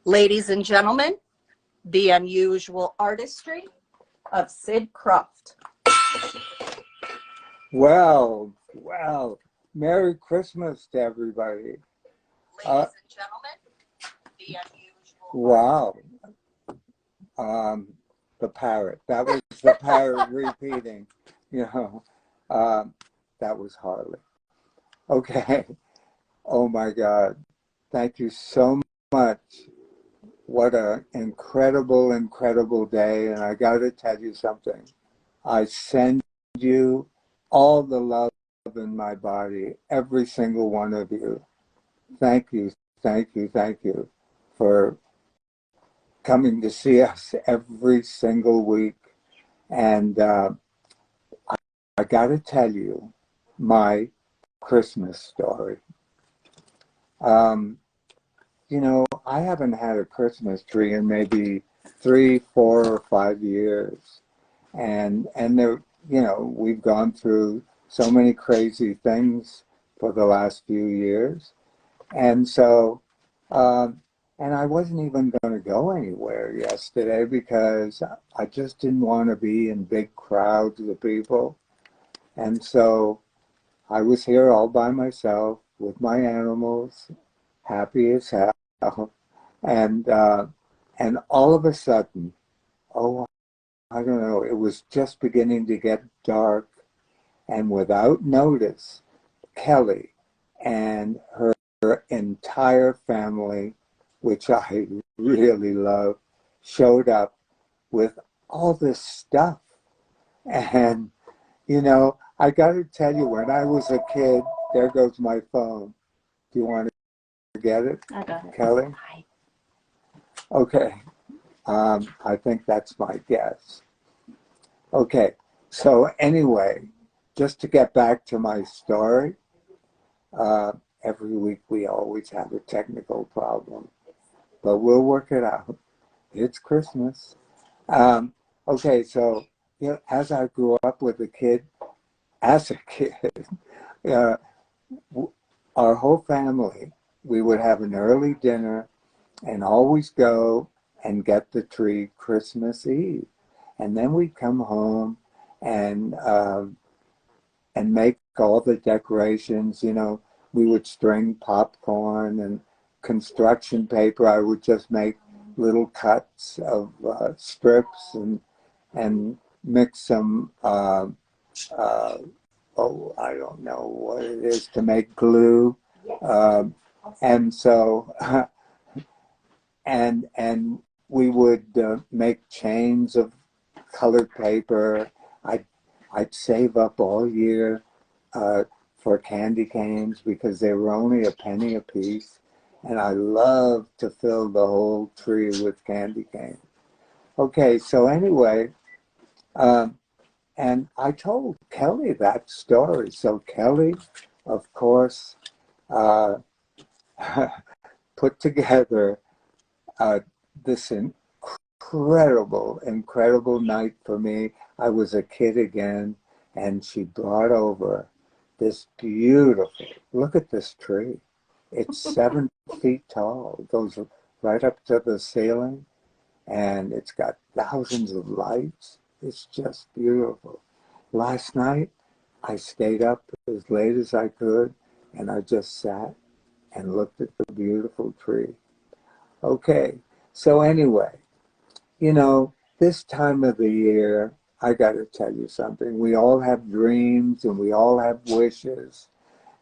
Ladies and gentlemen, the unusual artistry of Sid Croft. Well, well, Merry Christmas to everybody. Ladies and gentlemen, the unusual. Wow. The parrot. That was the parrot repeating. You know, that was Harley. Okay. Oh my God. Thank you so much. What an incredible, incredible day. And I got to tell you something. I send you all the love in my body, every single one of you. Thank you, thank you, thank you for coming to see us every single week. And I got to tell you my Christmas story. You know, I haven't had a Christmas tree in maybe 3, 4, or 5 years. And there, you know, we've gone through so many crazy things for the last few years. And so, and I wasn't even going to go anywhere yesterday because I just didn't want to be in big crowds of people. And so I was here all by myself with my animals, happy as hell. And all of a sudden, oh, I don't know, it was just beginning to get dark. And without notice, Kelly and her entire family, which I really love, showed up with all this stuff. And, you know, I got to tell you, when I was a kid, there goes my phone. Do you want to get it? I got it. Kelly? Hi. Okay. I think that's my guess. Okay. So anyway, just to get back to my story, every week we always have a technical problem, but we'll work it out. It's Christmas. Okay, so you know, as I grew up with a kid, as a kid, uh, our whole family, we would have an early dinner and always go and get the tree Christmas Eve, and then we'd come home and make all the decorations. You know, we would string popcorn and construction paper. I would just make little cuts of strips and mix some, oh, I don't know what it is, to make glue. And so, and we would make chains of colored paper. I'd save up all year for candy canes because they were only a penny a piece. And I loved to fill the whole tree with candy canes. Okay, so anyway, and I told Kelly that story. So Kelly, of course, put together this incredible night for me. I was a kid again, and she brought over this beautiful, look at this tree. It's 7 feet tall. It goes right up to the ceiling, and it's got thousands of lights. It's just beautiful. Last night, I stayed up as late as I could, and I just sat and looked at the beautiful tree. Okay, so anyway, you know, this time of the year, I got to tell you something. We all have dreams and we all have wishes.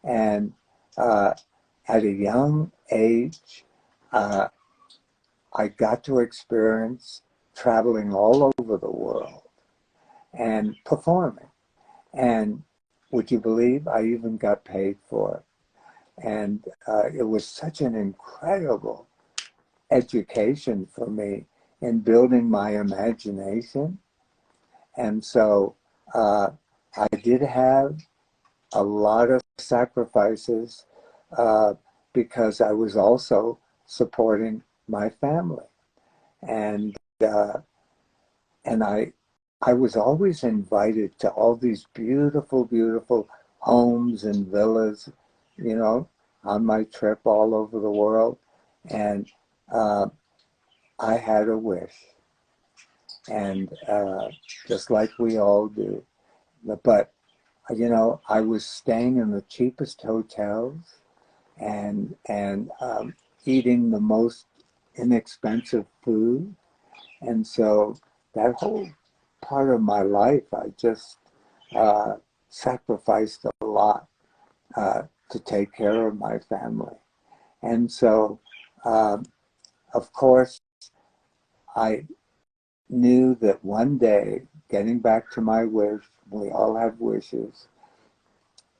And at a young age, I got to experience traveling all over the world and performing. And would you believe I even got paid for it? And it was such an incredible education for me in building my imagination. And so I did have a lot of sacrifices because I was also supporting my family. And I was always invited to all these beautiful, beautiful homes and villas, you know, on my trip all over the world. And I had a wish, and just like we all do. But I was staying in the cheapest hotels and eating the most inexpensive food, and so that whole part of my life, I just uh, sacrificed a lot to take care of my family. And so, of course, I knew that one day, getting back to my wish, we all have wishes,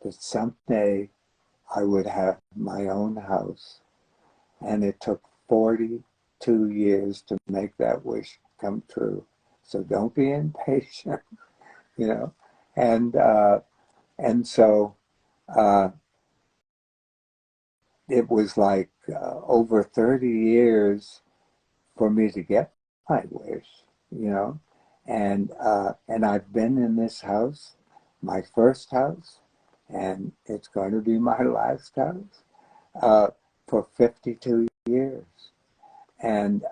that someday I would have my own house. And it took 42 years to make that wish come true. So don't be impatient, you know. And so it was like over 30 years for me to get my wish, you know. And I've been in this house, my first house, and it's going to be my last house for 52 years. And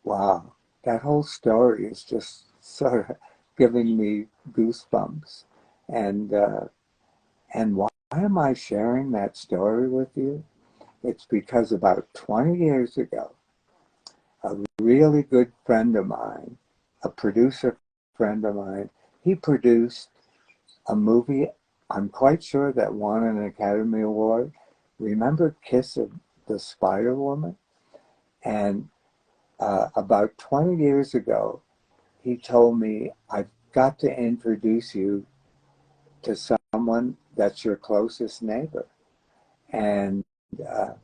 wow, that whole story is just sort of giving me goosebumps. And why am I sharing that story with you? It's because about 20 years ago, a really good friend of mine, a producer friend of mine, he produced a movie, I'm quite sure that won an Academy Award. Remember Kiss of the Spider Woman? And about 20 years ago, he told me, I've got to introduce you to someone that's your closest neighbor. And uh,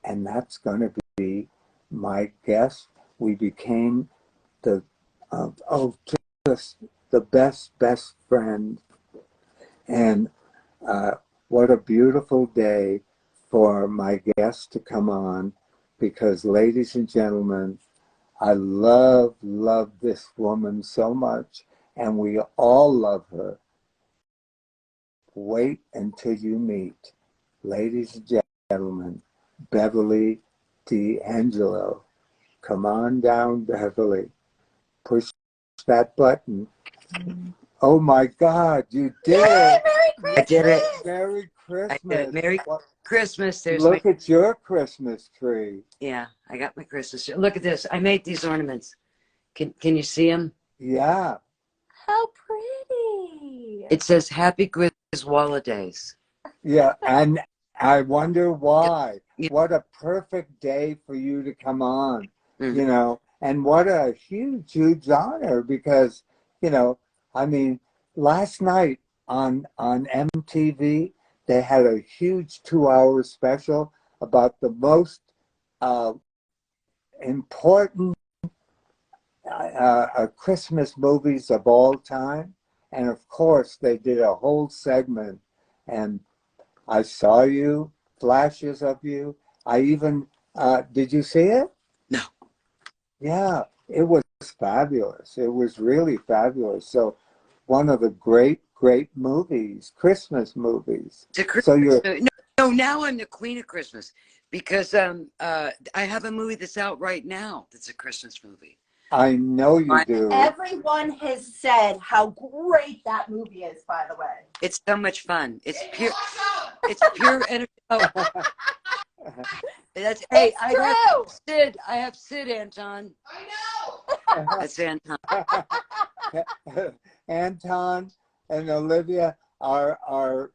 and that's going to be my guest. We became the just the best friend. And what a beautiful day for my guest to come on, because ladies and gentlemen, I love this woman so much, and we all love her. Wait until you meet, ladies and gentlemen, Beverly D'Angelo. Come on down, Beverly. Push that button. Oh my God, you did it! I did it. Merry Christmas. I did it. Merry Christmas. There's Look at your Christmas tree. Yeah, I got my Christmas tree. Look at this. I made these ornaments. Can you see them? Yeah. How pretty. It says Happy Griswold Days. Yeah, and I wonder why. Yeah. What a perfect day for you to come on, Mm-hmm. And what a huge honor, because, I mean, last night on MTV, they had a huge 2-hour special about the most important Christmas movies of all time. And of course, they did a whole segment, and I saw you, flashes of you. I even, did you see it? No. Yeah, it was fabulous. It was really fabulous. So one of the great movies, Christmas movies. It's a Christmas So you're, movie. No, now I'm the queen of Christmas, because I have a movie that's out right now that's a Christmas movie. I know you do. Everyone has said how great that movie is, by the way. It's so much fun. It's pure energy. Oh. Hey, I have Sid, Anton. I know. That's Anton. Anton and Olivia are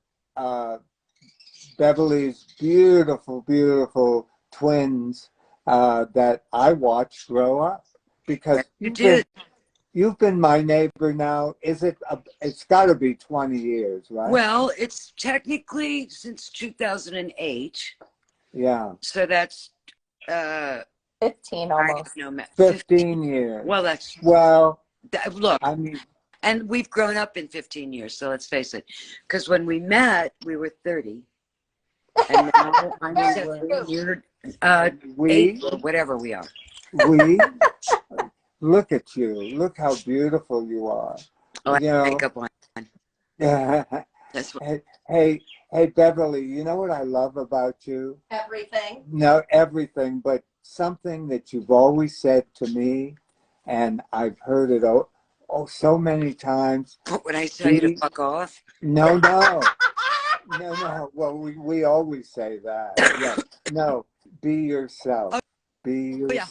Beverly's beautiful twins that I watched grow up, because you've been my neighbor now. It's got to be 20 years, right? Well, it's technically since 2008. Yeah. So that's 15 almost. 15 years. Well, look, I mean, and we've grown up in 15 years, so let's face it. Because when we met, we were 30. And now I'm 8 or whatever we are. Look at you. Look how beautiful you are. Oh, I have makeup on. Yeah. That's what. Hey, Beverly, you know what I love about you? Everything. No, everything, but something that you've always said to me, and I've heard it so many times. When I tell you to Be, fuck off. no, no, no, no. Well, we always say that. Yeah. No, be yourself. Oh, Be yeah.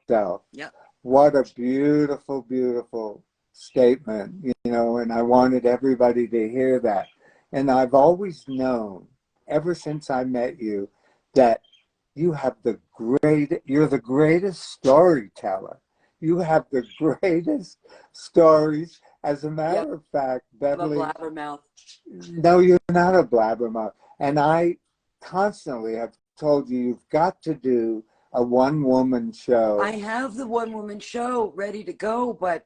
yourself. Yeah. What a beautiful, beautiful statement, you know, and I wanted everybody to hear that. And I've always known, ever since I met you, that you're the greatest storyteller. You have the greatest stories. As a Yep. matter of fact, I'm a Beverly, blabbermouth. no, you're not a blabbermouth. And I constantly have told you, you've got to do a one-woman show. I have the one-woman show ready to go, but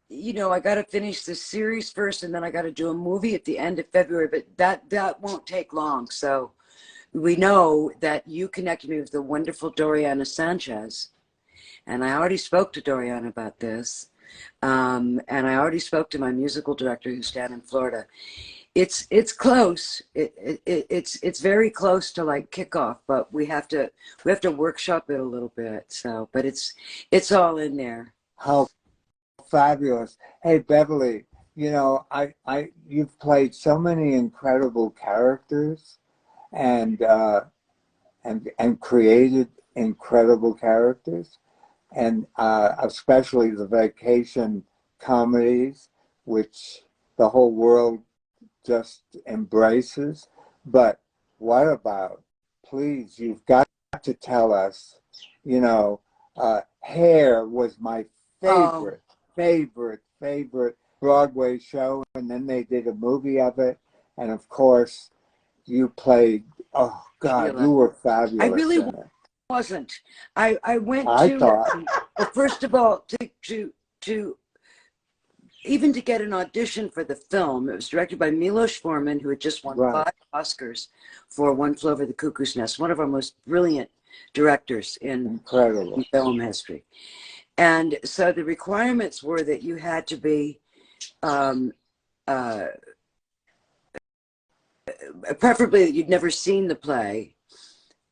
you know, I got to finish the series first, and then I got to do a movie at the end of February. But that won't take long. So we know that you connected me with the wonderful Doriana Sanchez, and I already spoke to Doriana about this, and I already spoke to my musical director who's down in Florida. It's close. It's very close to like kickoff, but we have to workshop it a little bit. So, but it's all in there. How fabulous. Hey, Beverly, you know, you've played so many incredible characters and created incredible characters, and especially the vacation comedies, which the whole world just embraces. But what about, please, you've got to tell us, you know, Hair was my favorite Broadway show, and then they did a movie of it, and of course you played, oh God, Sheila. you were fabulous. I really in it. wasn't. I went I to thought. well, first of all, to even to get an audition for the film, it was directed by Milos Forman, who had just won Right. 5 Oscars for One Flew Over the Cuckoo's Nest, one of our most brilliant directors in Incredible. film history. And so the requirements were that you had to be preferably that you'd never seen the play.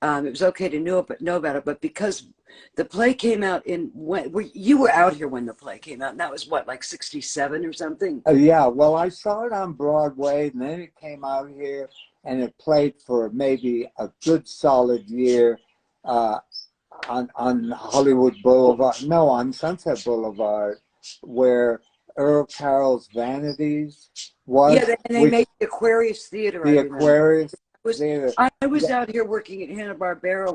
It was okay to know about it, but because the play came out you were out here when the play came out, and that was what, like 67 or something? Yeah, well, I saw it on Broadway, and then it came out here, and it played for maybe a good solid year on Hollywood Boulevard, no, on Sunset Boulevard, where Earl Carroll's Vanities was. Yeah, and they made the Aquarius Theater. The Aquarius Theater. I was out here working at Hanna-Barbera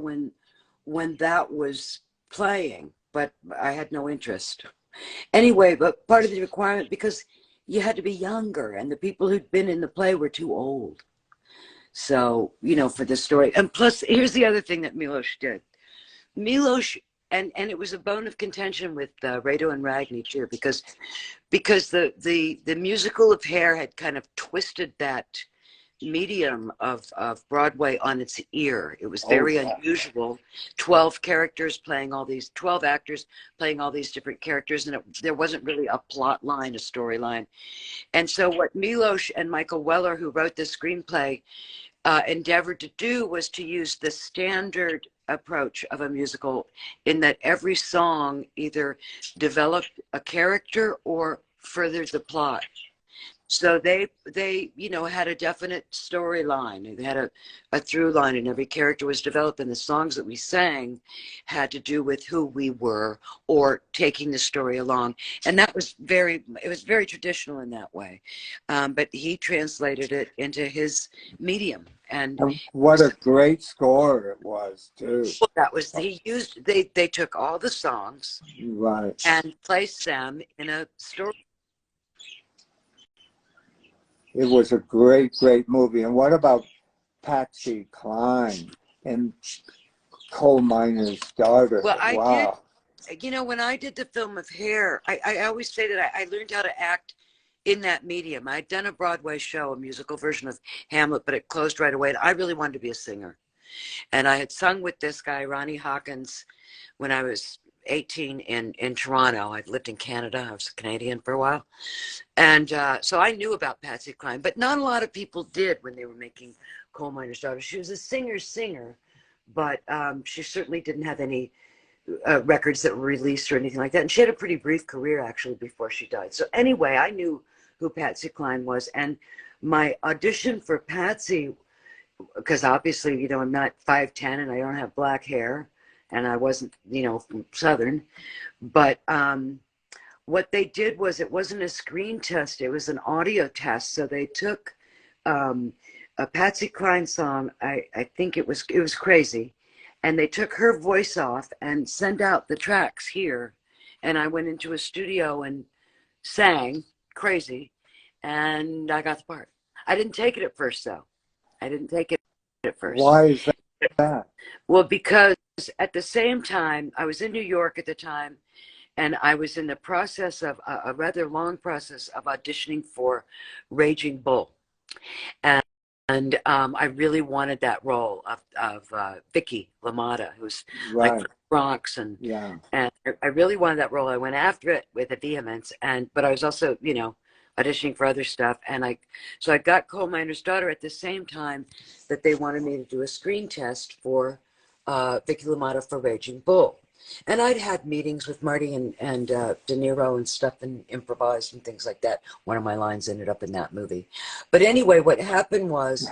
when that was playing, but I had no interest. Anyway, but part of the requirement, because you had to be younger, and the people who'd been in the play were too old. So, you know, for the story. And plus, here's the other thing that Milos did. Milos, and it was a bone of contention with Rado and Ragni too, because the musical of Hair had kind of twisted that medium of Broadway on its ear. It was very unusual. 12 actors playing all these different characters, and there wasn't really a plot line, a storyline. And so what Milos and Michael Weller, who wrote the screenplay, endeavored to do was to use the standard approach of a musical, in that every song either developed a character or furthered the plot. So they you know, had a definite storyline. They had a through line, and every character was developed, and the songs that we sang had to do with who we were or taking the story along. And that was very traditional in that way. But he translated it into his medium. And what a great score it was too. That was, they took all the songs, right, and placed them in a story. It was a great movie. And what about Patsy Cline and Coal Miner's Daughter? Well, I wow. did, you know, when I did the film of Hair, I always say that I learned how to act in that medium. I'd done a Broadway show, a musical version of Hamlet, but it closed right away. And I really wanted to be a singer. And I had sung with this guy, Ronnie Hawkins, when I was 18 in Toronto. I'd lived in Canada. I was a Canadian for a while. And so I knew about Patsy Cline, but not a lot of people did when they were making Coal Miner's Daughter. She was a singer, but she certainly didn't have any records that were released or anything like that. And she had a pretty brief career, actually, before she died. So anyway, I knew who Patsy Cline was. And my audition for Patsy, because obviously, you know, I'm not 5'10" and I don't have black hair, and I wasn't, you know, from Southern. But what they did was, it wasn't a screen test, it was an audio test. So they took a Patsy Cline song, I think it was Crazy, and they took her voice off and sent out the tracks here. And I went into a studio and sang Crazy, and I got the part. I didn't take it at first, though. I didn't take it at first. Why is that? Well, because at the same time, I was in New York at the time, and I was in the process of a rather long process of auditioning for Raging Bull. And I really wanted that role of Vicky LaMotta, who's Right. like from the Bronx, and Yeah. and I really wanted that role. I went after it with a vehemence, but I was also, you know, auditioning for other stuff, and so I got Coal Miner's Daughter at the same time that they wanted me to do a screen test for Vicky LaMotta for Raging Bull. And I'd had meetings with Marty and De Niro and stuff, and improvised and things like that. One of my lines ended up in that movie. But anyway, what happened was,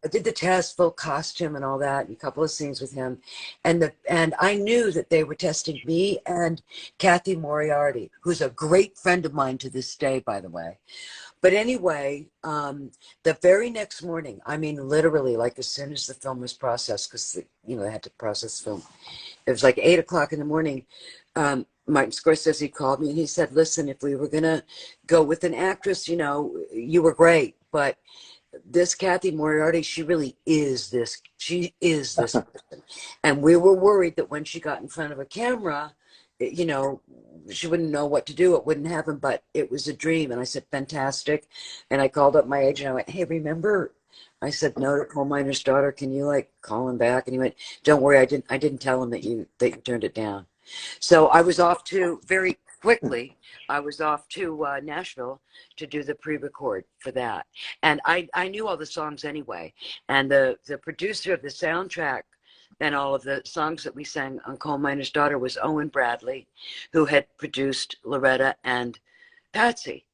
I did the test, full costume and all that, and a couple of scenes with him. And I knew that they were testing me and Kathy Moriarty, who's a great friend of mine to this day, by the way. But anyway, the very next morning, I mean, literally, like as soon as the film was processed, because, you know, they had to process film. It was like 8 o'clock in the morning. Martin Scorsese called me and he said, listen, if we were going to go with an actress, you know, you were great, but this Kathy Moriarty, she really is this. She is this person. And we were worried that when she got in front of a camera, you know, she wouldn't know what to do. It wouldn't happen, but it was a dream. And I said, fantastic. And I called up my agent. I went, hey, remember, I said no to Coal Miner's Daughter. Can you like call him back? And he went, don't worry. I didn't tell him that you turned it down. So I was off to very quickly. I was off to Nashville to do the pre-record for that. And I knew all the songs anyway. And the producer of the soundtrack and all of the songs that we sang on Coal Miner's Daughter was Owen Bradley, who had produced Loretta and Patsy.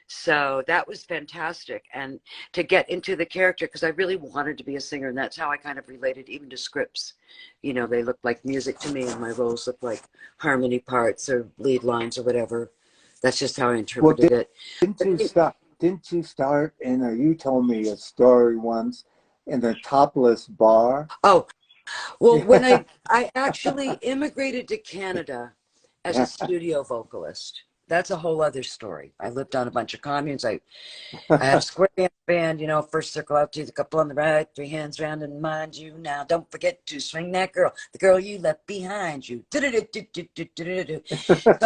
So that was fantastic. And to get into the character, because I really wanted to be a singer, and that's how I kind of related even to scripts. You know, they looked like music to me, and my roles looked like harmony parts or lead lines or whatever. That's just how I interpreted it. Didn't you start in you told me a story once in a topless bar? Oh, well, when I actually immigrated to Canada as a studio vocalist. That's a whole other story. I lived on a bunch of communes. I have a square dance band, you know, first circle out to the couple on the right, 3 hands round, and mind you now, don't forget to swing that girl, the girl you left behind you. So I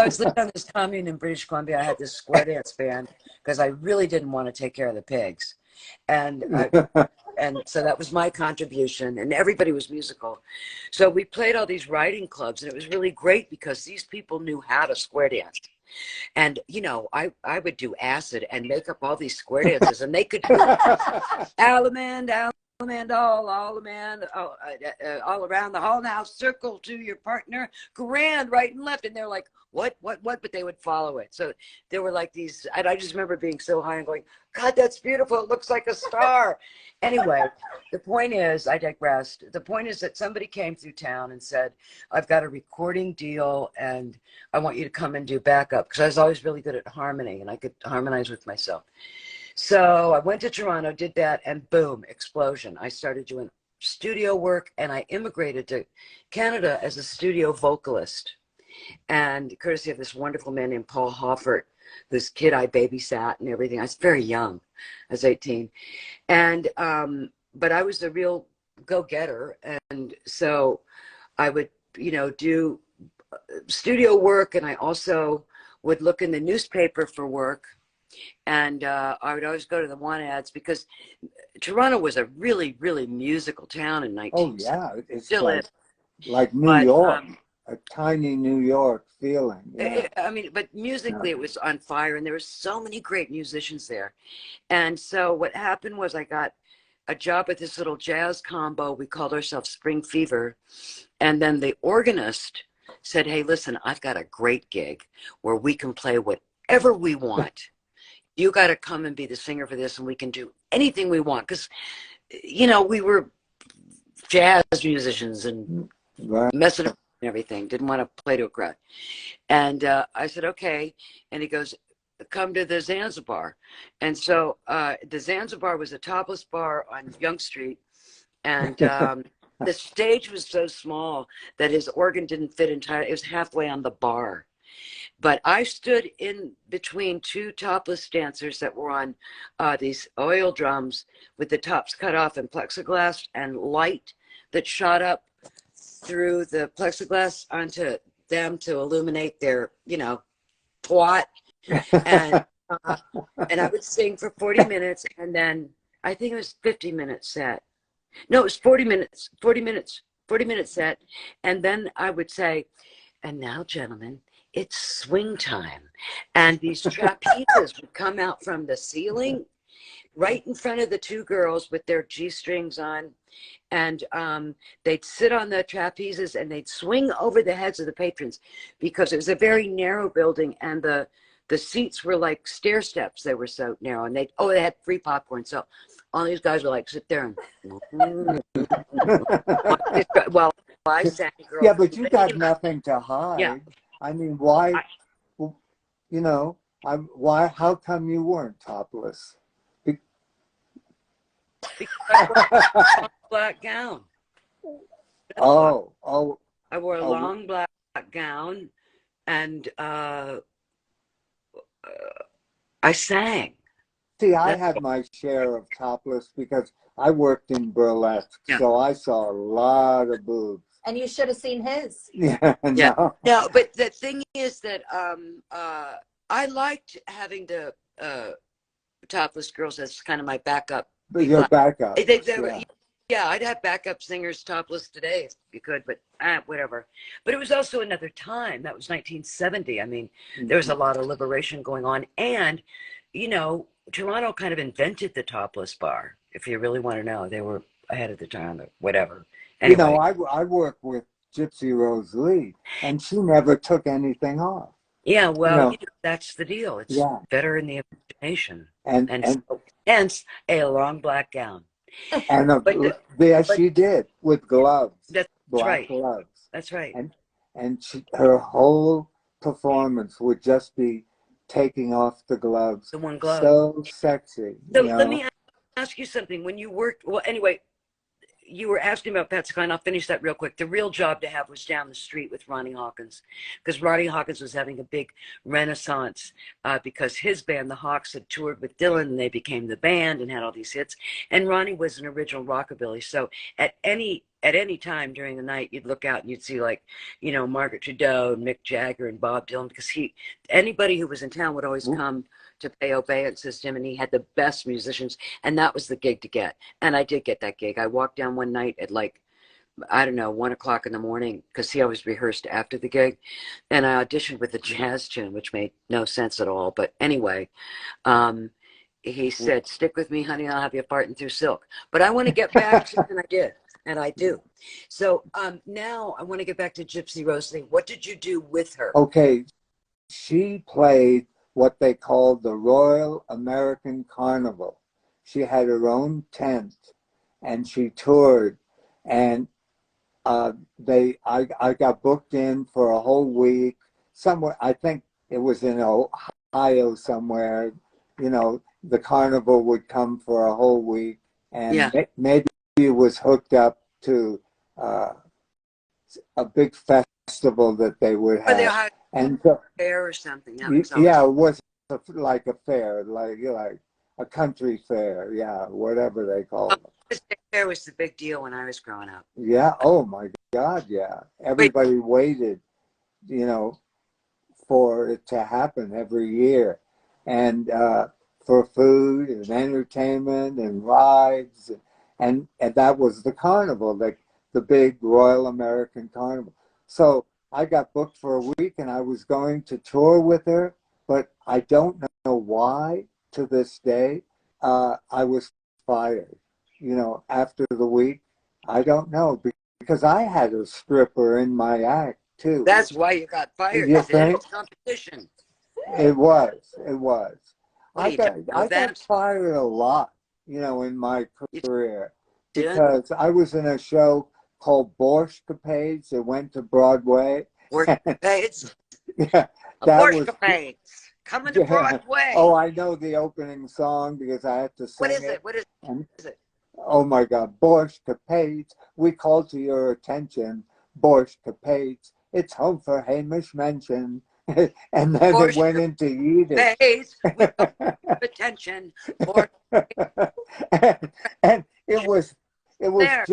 was living on this commune in British Columbia. I had this square dance band because I really didn't want to take care of the pigs. And so that was my contribution, and everybody was musical. So we played all these writing clubs, and it was really great because these people knew how to square dance. And, you know, I would do acid and make up all these square dances, and they could do Alamand, all around the hall now, circle to your partner, grand, right and left. And they're like, what? But they would follow it. So there were like these, and I just remember being so high and going, God, that's beautiful. It looks like a star. Anyway, the point is, I digressed. The point is that somebody came through town and said, I've got a recording deal and I want you to come and do backup, because I was always really good at harmony and I could harmonize with myself. So I went to Toronto, did that, and boom, explosion. I started doing studio work, and I immigrated to Canada as a studio vocalist. And courtesy of this wonderful man named Paul Hoffert, whose kid I babysat and everything. I was very young. I was 18. And, but I was a real go-getter. And so I would, you know, do studio work, and I also would look in the newspaper for work. And I would always go to the want ads, because Toronto was a really, really musical town in 1970. Oh, yeah. It's Still is. like New York. a tiny New York feeling. Yeah. I mean, but musically it was on fire, and there were so many great musicians there. And so what happened was I got a job at this little jazz combo. We called ourselves Spring Fever. And then the organist said, hey, listen, I've got a great gig where we can play whatever we want. You got to come and be the singer for this, and we can do anything we want. Because, you know, we were jazz musicians and Right. messing up and everything. Didn't want to play to a crowd. And I said, okay. And he goes, come to the Zanzibar. And so the Zanzibar was a topless bar on Young Street. And the stage was so small that his organ didn't fit entirely. It was halfway on the bar. But I stood in between two topless dancers that were on these oil drums with the tops cut off and plexiglass and light that shot up through the plexiglass onto them to illuminate their, you know, twat. And I would sing for 40 minutes, and then I think it was 50-minute set. No, it was 40 minutes, 40-minute set. And then I would say, and now, gentlemen, it's swing time. And these trapezes would come out from the ceiling right in front of the two girls with their G-strings on. And they'd sit on the trapezes and they'd swing over the heads of the patrons, because it was a very narrow building, and the seats were like stair steps. They were so narrow, and they had free popcorn. So all these guys would like sit there and well, I sang Girl. Yeah, but you got nothing to hide. Yeah. I mean, why? You know, why? How come you weren't topless? Because I wore a long black gown. Oh. I wore a long black gown, and I sang. See, I had my share of topless because I worked in burlesque, so I saw a lot of boobs. And you should have seen his. Yeah, no. No, but the thing is that I liked having the topless girls as kind of my backup. But your backup. Yeah, I'd have backup singers topless today if you could, but whatever. But it was also another time. That was 1970. I mean, there was a lot of liberation going on. And, you know, Toronto kind of invented the topless bar, if you really want to know. They were ahead of the time, or whatever. Anyway. You know, I worked with Gypsy Rose Lee, and she never took anything off. Yeah, well, you know, that's the deal. It's better in the imagination. And so, hence a long black gown. And she did, with gloves. That's black right. gloves. That's right. And her whole performance would just be taking off the gloves. The one glove. So sexy. So let me ask you something. When you worked, well, anyway, you were asking about Pat Sky, and I'll finish that real quick. The real job to have was down the street with Ronnie Hawkins, because Ronnie Hawkins was having a big renaissance because his band, the Hawks, had toured with Dylan, and they became the band and had all these hits. And Ronnie was an original rockabilly. So at any time during the night, you'd look out and you'd see, like, you know, Margaret Trudeau and Mick Jagger and Bob Dylan, because anybody who was in town would always come to pay obeisance to him, and he had the best musicians, and that was the gig to get. And I did get that gig. I walked down one night at, like, I don't know, 1 o'clock in the morning, because he always rehearsed after the gig, and I auditioned with a jazz tune, which made no sense at all. But anyway, he said, stick with me, honey, I'll have you farting through silk. But I want to get back to it, and I did. And I do. So now I want to get back to Gypsy Rose Lee. What did you do with her? Okay, she played what they called the Royal American Carnival. She had her own tent, and she toured. And I got booked in for a whole week somewhere. I think it was in Ohio somewhere. You know, the carnival would come for a whole week, and maybe it was hooked up to a big festival that they would have. And so, fair or something. It was like a fair, like a country fair, whatever they call it. The fair was the big deal when I was growing up. Yeah. Oh my God. Yeah. Everybody waited, you know, for it to happen every year, and for food and entertainment and rides, and that was the carnival, like the big Royal American Carnival. So I got booked for a week and I was going to tour with her, but I don't know why to this day I was fired. You know, after the week, I don't know because I had a stripper in my act too. That's why you got fired. You Sid. think? It's competition. It was. It was. What do you don't know I got that? fired a lot, you know, in my You career did? because I was in a show called Borshcapades that went to Broadway. Borshcapades. Yeah, A that was Borshcapades. Coming to yeah. Broadway. Oh, I know the opening song because I had to What sing is it? What is And it? oh my God, Borshcapades. We call to your attention, Borshcapades. It's home for Hamish mention. And then it went into Yiddish. Borshcapades. We call attention. Borsh and it was there.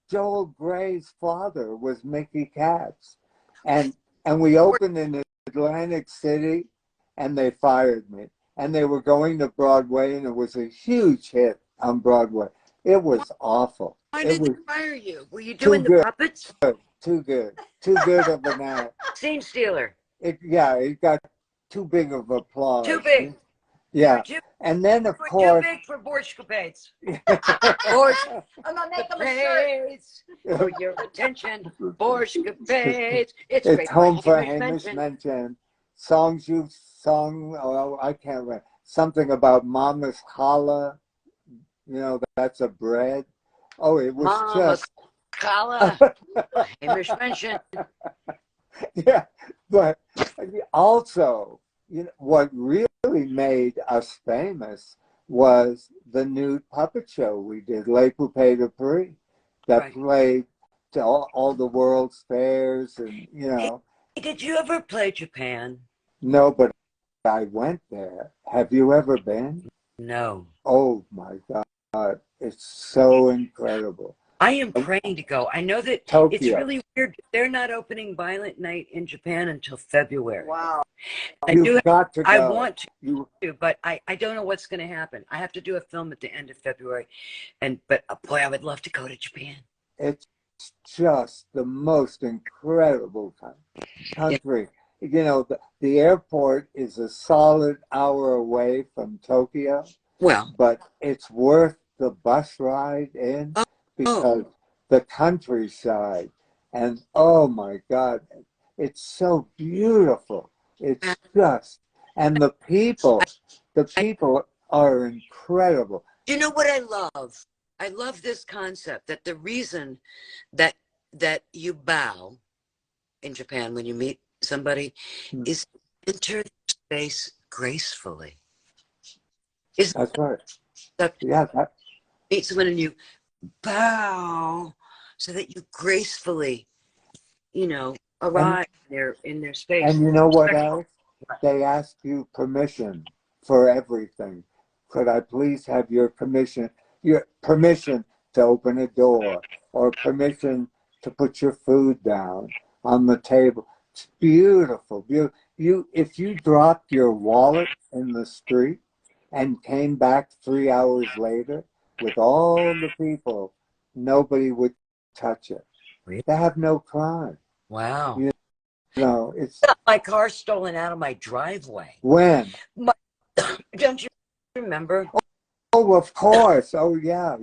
Joel Gray's father was Mickey Katz. And we opened in Atlantic City and they fired me. And they were going to Broadway and it was a huge hit on Broadway. It was awful. Why It did was they fire you? Were you too doing the good, puppets? too good, too good of an act. Scene stealer. It got too big of applause. Too big. Yeah. Too, And then of too course big for Borshcapades. Borshcapades. I'm gonna make them a shirt. For your attention. Borshcapades. It's it's great. home for Hamish Hamish mentioned. mention. Songs you've sung, oh, I can't remember. Something about Mama's challah, you know, that's a bread. Oh, it was Mama just Kala. Hamish mentioned. yeah. But also, you know, what really made us famous was the nude puppet show we did, Les Poupées de Paris, that Right. played to all the world's fairs and, you know. Hey, did you ever play Japan? No, but I went there. Have you ever been? No. Oh my God. It's so incredible. I am praying to go. I know that it's Tokyo. really weird. They're not opening Violent Night in Japan until February. Wow. You've got to go. I want You, to, but I don't know what's going to happen. I have to do a film at the end of February, but boy, I would love to go to Japan. it's just the most incredible country. You know, the airport is a solid hour away from Tokyo, Well, but it's worth the bus ride in oh, because the countryside and oh my God, it's so beautiful. It's just, and the people are incredible. you know what I love? I love this concept that the reason that you bow in Japan when you meet somebody is enter the space gracefully. That's right. Yeah, Meet someone and you bow so that you gracefully, you know, arrive in their space. and you know what else? They ask you permission for everything. Could I please have your permission to open a door or permission to put your food down on the table? It's beautiful. If you dropped your wallet in the street and came back 3 hours later with all the people, nobody would touch it. Really? They have no crime. Wow. You know, it's My car stolen out of my driveway. when? Don't you remember? Oh, of course. Oh, yeah.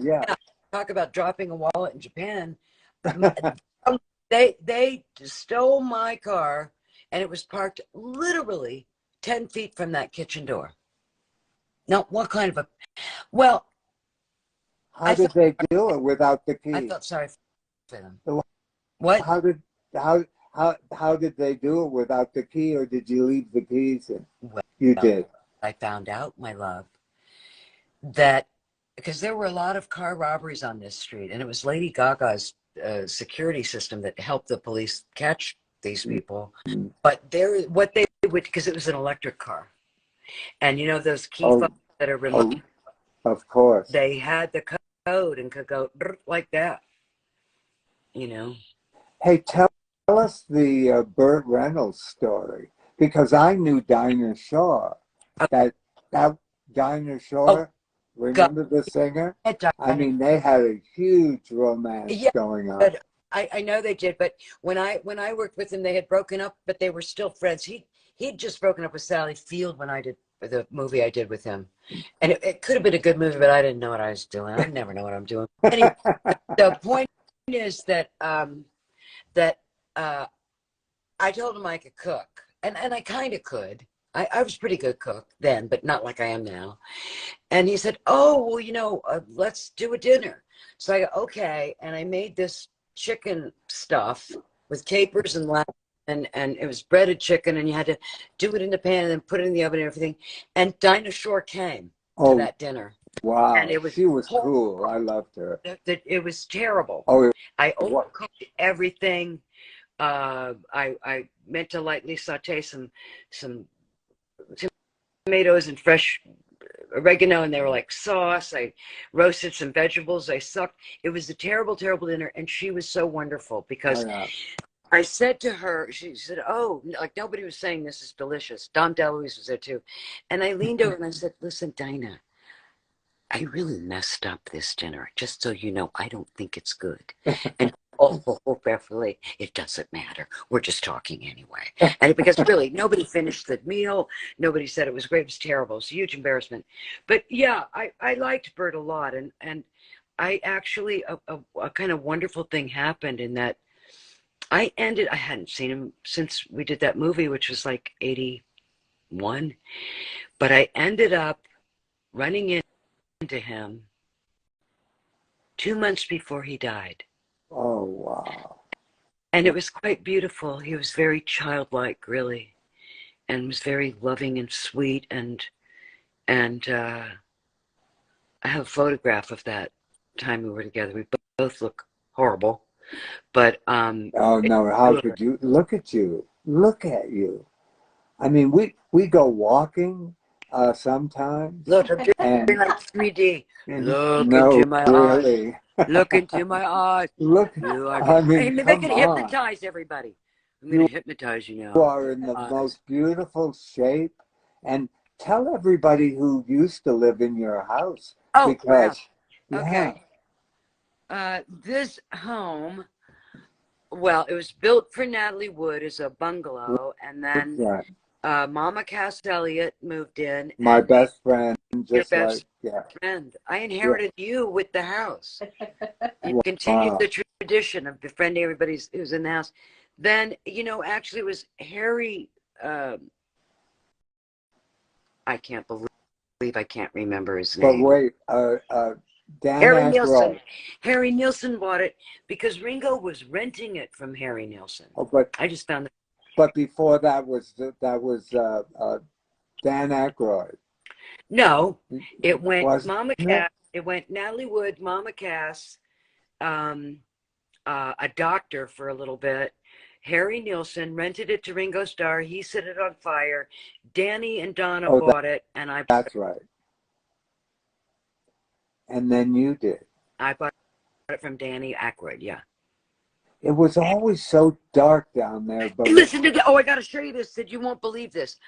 Talk about dropping a wallet in Japan. They stole my car, and it was parked literally 10 feet from that kitchen door. Now, what kind of a... Well, How did they do it without the key? I felt sorry for them. What? How did they do it without the key, or did you leave the keys in? Well, You did. I found out, my love, that because there were a lot of car robberies on this street, and it was Lady Gaga's security system that helped the police catch these people. But what they would, because it was an electric car, and you know those key phones that are remote. Of course. They had the code and could go like that. You know. Hey, tell us the Burt Reynolds story, because I knew Dinah Shore. That Dinah Shore, remember the singer? I mean, they had a huge romance going on. I know they did, but when I worked with him, they had broken up, but they were still friends. He'd just broken up with Sally Field when I did the movie I did with him, and it could have been a good movie, but I didn't know what I was doing. I never know what I'm doing. Anyway, the point is that I told him I could cook, and I kind of could. I was pretty good cook then, but not like I am now. And he said, "Oh, well, let's do a dinner." So I go, "Okay," and I made this chicken stuff with capers and lamb, and it was breaded chicken, and you had to do it in the pan and then put it in the oven and everything. And Dinah Shore came to that dinner. Wow, and it was she was cool. I loved her. It was terrible. Oh, I overcooked everything. I meant to lightly saute some tomatoes and fresh oregano, and they were like sauce. I roasted some vegetables. I sucked. It was a terrible, terrible dinner, and she was so wonderful because I said to her, she said, "Oh, like nobody was saying this is delicious." Dom DeLuise was there too, and I leaned over and I said, "Listen, Dinah, I really messed up this dinner. Just so you know, I don't think it's good." And Beverly, it doesn't matter. We're just talking anyway. And because really, nobody finished the meal. Nobody said it was great. It was terrible. It's a huge embarrassment. But yeah, I liked Bert a lot. And I actually, a kind of wonderful thing happened in that I hadn't seen him since we did that movie, which was like 81. But I ended up running into him 2 months before he died. Oh, wow. And it was quite beautiful. He was very childlike, really, and was very loving and sweet. And I have a photograph of that time we were together. We both look horrible, but oh no, how could you? Look at you. Look at you. I mean, we go walking sometimes. Look, I'm doing like 3D. Look into my really. eyes. Look into my eyes. Look, you are, I mean, they can hypnotize everybody. I'm going to hypnotize you now. You are in the most beautiful shape. And tell everybody who used to live in your house. Oh, because, okay. This home, well, it was built for Natalie Wood as a bungalow, and then Mama Cass Elliott moved in. My best friend, just your best friend. I inherited you with the house. You continued the tradition of befriending everybody who's in the house. Then, actually it was Harry, I can't believe I can't remember his name. But wait, Dan Harry Aykroyd. Nilsson. Harry Nilsson bought it because Ringo was renting it from Harry Nilsson. Oh, but I just found that. But before that was Dan Aykroyd. No, it went Mama Cass. It went Natalie Wood, Mama Cass, a doctor for a little bit. Harry Nilsson rented it to Ringo Starr. He set it on fire. Danny and Donna bought it, and I. That's right. And then you did. I bought it from Danny Aykroyd. Yeah. It was always so dark down there. But listen to I got to show you this. That you won't believe this.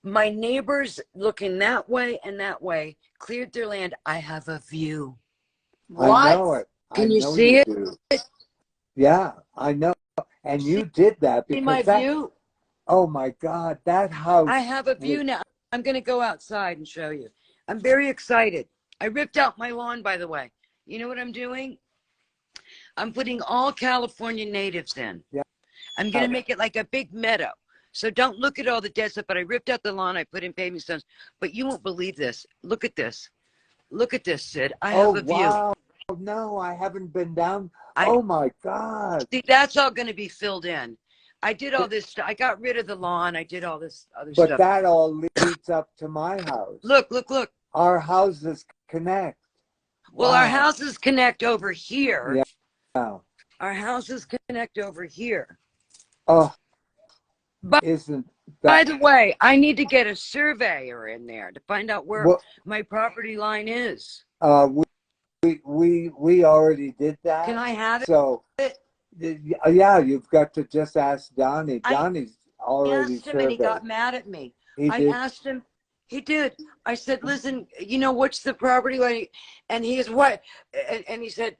My neighbors looking that way and that way cleared their land. I have a view. What? I know it. Can you see it? Yeah, I know. And you did that because see my view? Oh my God, that house. I have a view now. I'm going to go outside and show you. I'm very excited. I ripped out my lawn, by the way. You know what I'm doing? I'm putting all California natives in. Yeah. I'm going to make it like a big meadow. So don't look at all the dead stuff, but I ripped out the lawn. I put in paving stones. But you won't believe this. Look at this. Look at this, Sid. I have a view. Wow. No, I haven't been down. Oh my God. See, that's all going to be filled in. I did all this stuff. I got rid of the lawn. I did all this other stuff. But that all leads up to my house. Look. Our houses connect. Well, our houses connect over here. Yeah. Our houses connect over here. Oh, but isn't that... By the way, I need to get a surveyor in there to find out where my property line is. We already did that. Can I have it? So, yeah, you've got to just ask Donnie. Donnie's already asked him and he got mad at me. I asked him. He did. I said, listen, what's the property line? And he is what? And he said,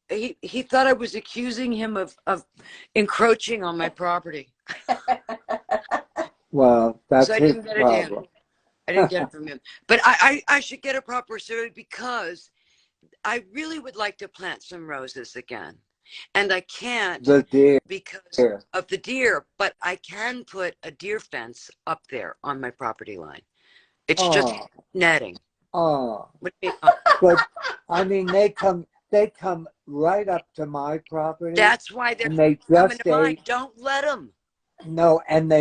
he thought I was accusing him of encroaching on my property. Well, that's So I his didn't get it to him. problem. I didn't get it from him. But I should get a proper survey because I really would like to plant some roses again. And I can't The deer. because of the deer, but I can put a deer fence up there on my property line. It's just netting. Oh, What do you mean? but I mean, they come right up to my property. That's why they're and they coming just to mine. ate. Don't let them. No, and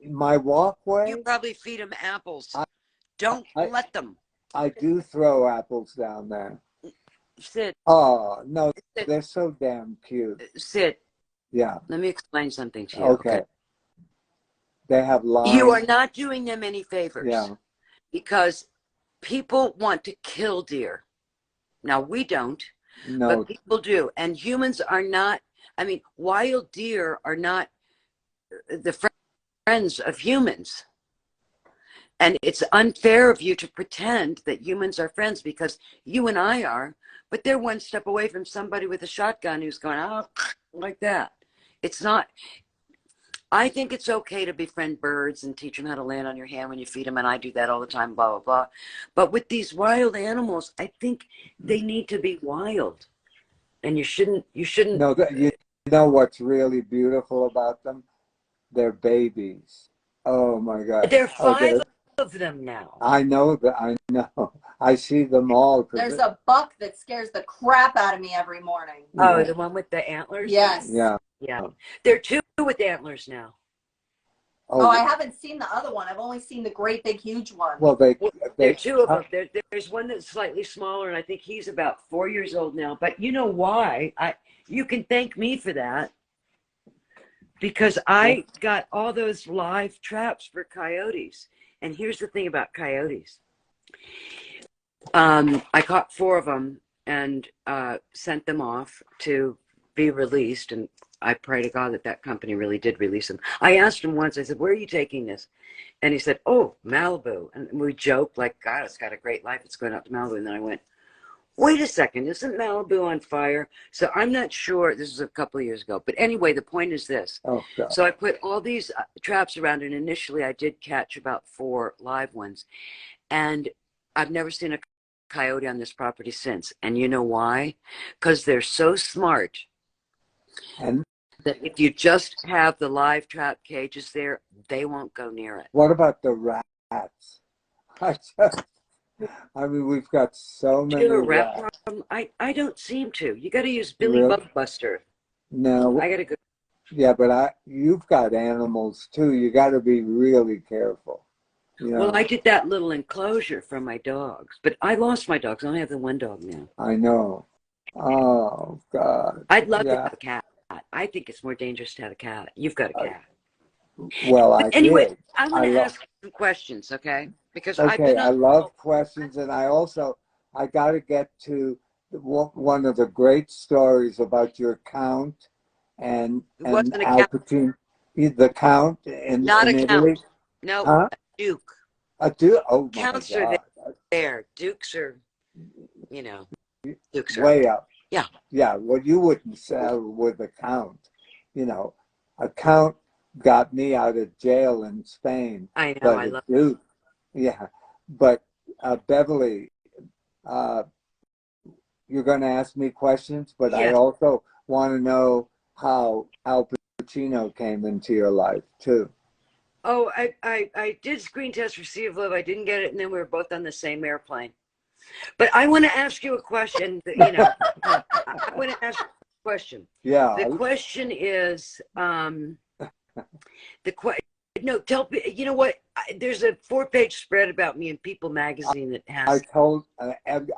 my walkway. You probably feed them apples. I- Don't let them. I do throw apples down there. Sid, Oh no, Sid, they're so damn cute. Sid, Yeah. let me explain something to you. Okay. They have lines. You are not doing them any favors. Yeah. Because people want to kill deer. Now, we don't, No. but people do. And humans are not, I mean, wild deer are not the friends of humans. And it's unfair of you to pretend that humans are friends because you and I are, but they're one step away from somebody with a shotgun who's going, oh, like that. It's not, I think it's okay to befriend birds and teach them how to land on your hand when you feed them, and I do that all the time, blah, blah, blah. But with these wild animals, I think they need to be wild. And you shouldn't. No, you know what's really beautiful about them? They're babies. Oh my God. There are five of them now. I know that. I know. I see them all. There's a buck that scares the crap out of me every morning. Oh, the one with the antlers? Yes. Yeah. Yeah. There are two with antlers now. Oh, I haven't seen the other one. I've only seen the great big huge one. Well, there are two of them. There's one that's slightly smaller, and I think he's about 4 years old now. But you know why? You can thank me for that. Because I got all those live traps for coyotes. And here's the thing about coyotes. I caught 4 of them and sent them off to be released. And I pray to God that company really did release them. I asked him once, I said, where are you taking this? And he said, oh, Malibu. And we joked like, God, it's got a great life. It's going out to Malibu. And then I went, wait a second, isn't Malibu on fire? So I'm not sure. This was a couple of years ago. But anyway, the point is this. Oh, God. So I put all these traps around, and initially I did catch about 4 live ones. And I've never seen a coyote on this property since. And you know why? Because they're so smart. And That if you just have the live trap cages there, they won't go near it. what about the rats? I mean, we've got so many rats. I don't seem to. You got to use Billy Bug Buster. No. I got to go. Yeah, but you've got animals too. You got to be really careful. You know? Well, I did that little enclosure for my dogs, but I lost my dogs. I only have the one dog now. I know. Oh, God. I'd love to have a cat. I think it's more dangerous to have a cat. You've got a cat. Well, anyway, I want to ask some questions, okay? Because I love questions, and I got to get to one of the great stories about your count and Al Pacino, the count in Italy. Count. No, huh? a duke. A duke. Oh my Counts God. are there. Dukes are, dukes are way up. Yeah. Yeah. Well, you wouldn't sell with a count. A count got me out of jail in Spain. I know. I love Duke. Yeah. But Beverly, you're going to ask me questions, but I also want to know how Al Pacino came into your life too. Oh, I did screen test for Sea of Love. I didn't get it, and then we were both on the same airplane. But I want to ask you a question. I want to ask you a question. Yeah. The question is, no, tell me. You know what? There's a 4-page spread about me in People magazine that has.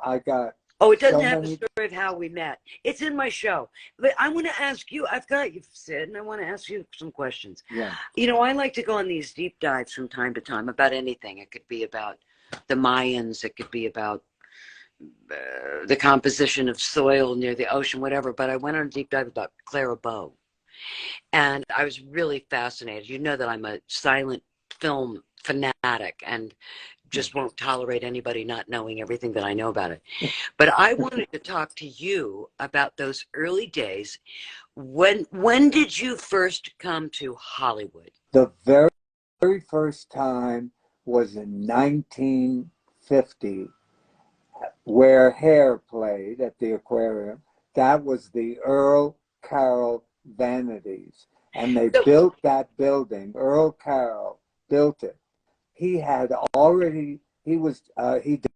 I got. Oh, it doesn't have the story of how we met. It's in my show. But I want to ask you, I've got you, Sid, and I want to ask you some questions. Yeah. I like to go on these deep dives from time to time about anything. It could be about the Mayans. It could be about the composition of soil near the ocean, whatever. But I went on a deep dive about Clara Bow. And I was really fascinated. You know that I'm a silent film fanatic and just won't tolerate anybody not knowing everything that I know about it. But I wanted to talk to you about those early days. When did you first come to Hollywood? The very first time was in 1950, where Hare played at the aquarium. That was the Earl Carroll Vanities. And they built that building. Earl Carroll built it. He had already, he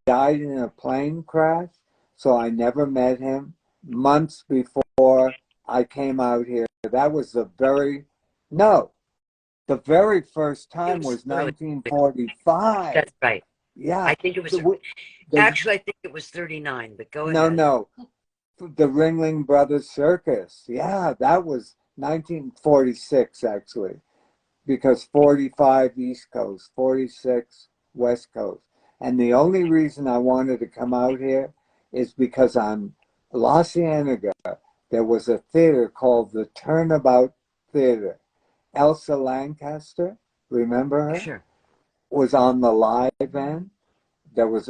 died in a plane crash, so I never met him. Months before I came out here, that was the very first time was 1945. That's right. Yeah. I think it was, actually, I think it was 39, but go ahead. No. The Ringling Brothers Circus. Yeah, that was 1946, actually, because 45 East Coast, 46 West Coast. And the only reason I wanted to come out here is because on La Cienega, there was a theater called the Turnabout Theater. Elsa Lancaster, remember her? Sure. Was on the live end. There was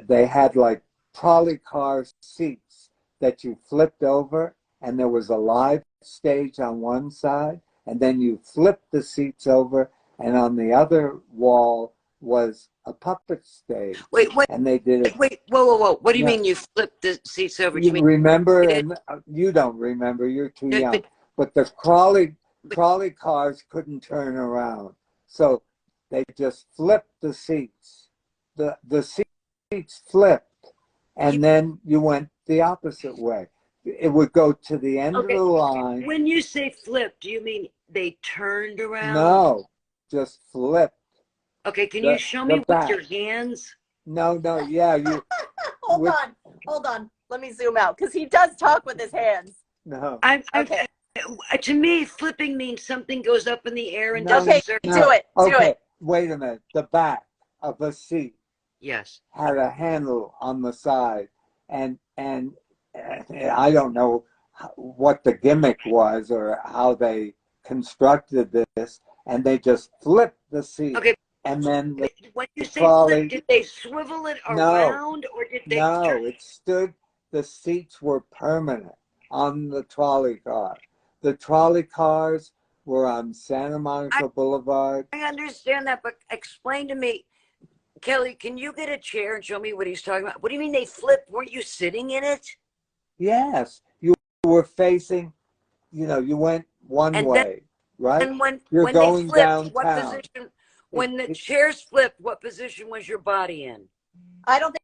they had like trolley car seats that you flipped over, and there was a live stage on one side, and then you flipped the seats over, and on the other wall was a puppet stage. Wait, and they did it. Wait, whoa. What do you mean you flipped the seats over? You remember? And you don't remember. You're too young. But the trolley cars couldn't turn around, so they just flipped the seats. The seats flipped, and then you went the opposite way. It would go to the end of the line. When you say flipped, do you mean they turned around? No, just flipped. Okay, can you show me with your hands? No, yeah, you. Hold on. Let me zoom out, because he does talk with his hands. No. Okay. To me, flipping means something goes up in the air and doesn't serve. Do it. Wait a minute. The back of a seat. Yes. Had a handle on the side, and I don't know what the gimmick was or how they constructed this, and they just flipped the seat. Okay. And then when you say flip, did they swivel it around, or did they? No, it stood. The seats were permanent on the trolley car. The trolley cars were on Santa Monica Boulevard. I understand that, but explain to me, Kelly, can you get a chair and show me what he's talking about? What do you mean they flipped? Weren't you sitting in it? Yes, you were facing, you went one way, right? And when You're going they flipped, downtown. what position? When the chairs flipped, what position was your body in? I don't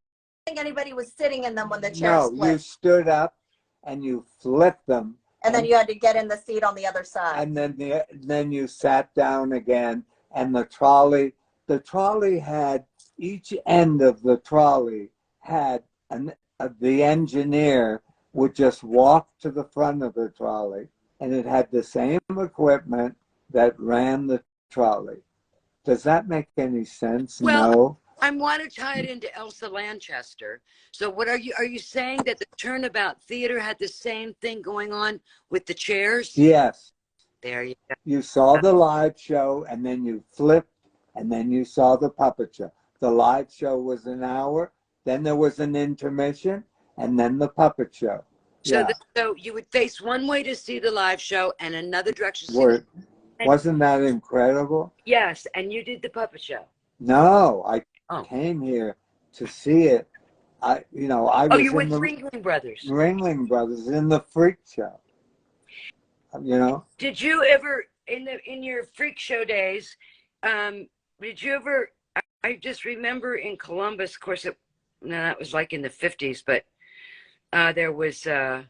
think anybody was sitting in them when the chairs flipped. No, you stood up and you flipped them. And then you had to get in the seat on the other side. And then you sat down again, and the trolley had, each end of the trolley had the engineer would just walk to the front of the trolley, and it had the same equipment that ran the trolley. Does that make any sense? Well, no. I want to tie it into Elsa Lancaster. So what are you saying that the Turnabout Theater had the same thing going on with the chairs? Yes. There you go. You saw the live show, and then you flipped, and then you saw the puppet show. The live show was an hour, then there was an intermission, and then the puppet show. So, so you would face one way to see the live show and another direction. Wasn't that incredible? Yes, and you did the puppet show. No, I came here to see it. I was you went Ringling Brothers. Ringling Brothers in the Freak Show. Did you ever in your Freak Show days? Did you ever? I just remember in Columbus, of course, that was like in the 50s, but there was the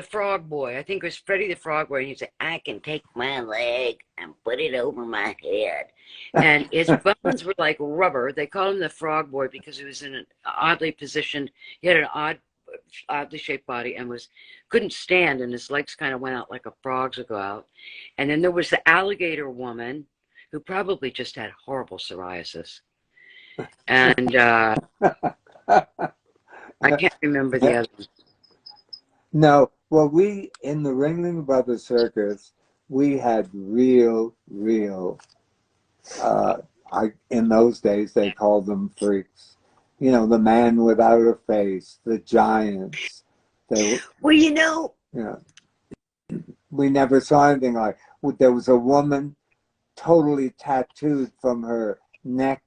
Frog Boy. I think it was Freddie the Frog Boy, and he'd say, "I can take my leg and put it over my head," and his bones were like rubber. They called him the Frog Boy because he was in an oddly positioned. He had an oddly shaped body and couldn't stand, and his legs kind of went out like a frog's would go out. And then there was the Alligator Woman, who probably just had horrible psoriasis, and I can't remember the other. No, well, we in the Ringling Brothers Circus, we had real In those days, they called them freaks. You know, the man without a face, the giants. They, Well, you know, you know, we never saw anything like. There was a woman totally tattooed from her neck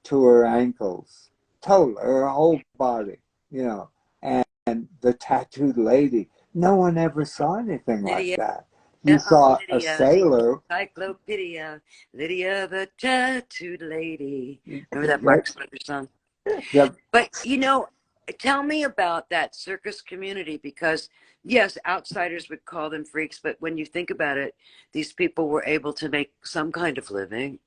to her ankles, total, her whole body. You know, and the tattooed lady. No one ever saw anything like Lydia, that. You saw a Lydia, sailor. Encyclopedia, Lydia the tattooed lady. Remember that Mark Snyder song? The, But, you know, tell me about that circus community, because, yes, outsiders would call them freaks, but when you think about it, these people were able to make some kind of living.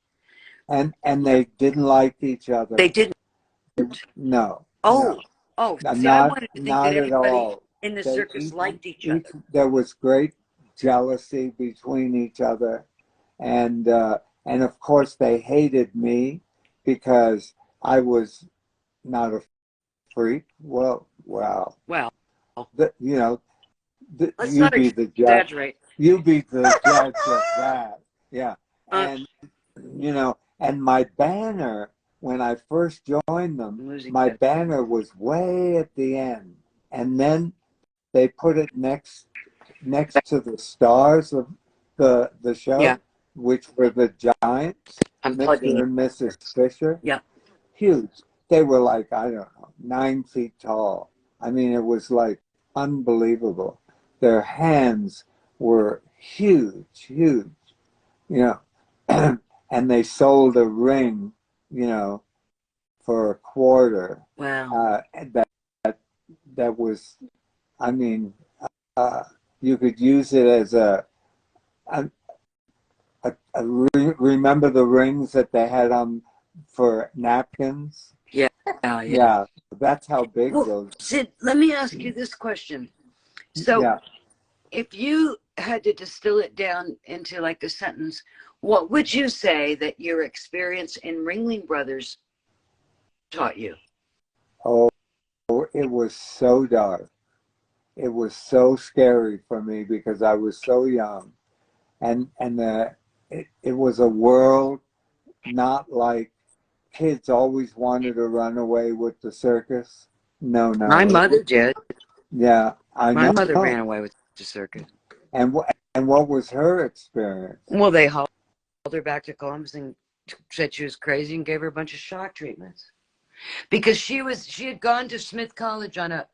and they didn't like each other. They didn't. No, Oh, no, oh, see, I not wanted to think that not at everybody all. in the They circus liked each other. there was great jealousy between each other, and of course they hated me because I was not a freak. Well, Well, you know, let's you not be the judge. exaggerate. You be the judge of that. Yeah, Uh, and you know, and my banner when I first joined them, losing my it. banner was way at the end, and then they put it next to the stars of the Yeah, show, which were the giants, I'm plugging Mr. it. and Mrs. Fisher. Yeah. Huge. They were like, I don't know, 9 feet tall. I mean, it was like unbelievable. Their hands were huge, huge, you know. And they sold a ring, you know, for a quarter. Wow. That was, I mean, you could use it as remember the rings that they had on for napkins? Yeah. Yeah. Yeah, that's how big Well, those. Sid, let me ask you this question. So, Yeah. if you had to distill it down into like a sentence, what would you say that your experience in Ringling Brothers taught you? Oh, it was so dark. It was so scary for me because I was so young, and it was a world not like kids always wanted to run away with the circus. No, My no. mother did. Yeah, I My know. mother ran away with the circus. And what was her experience? Well, they hauled her back to Columbus and said she was crazy and gave her a bunch of shock treatments because she had gone to Smith College on a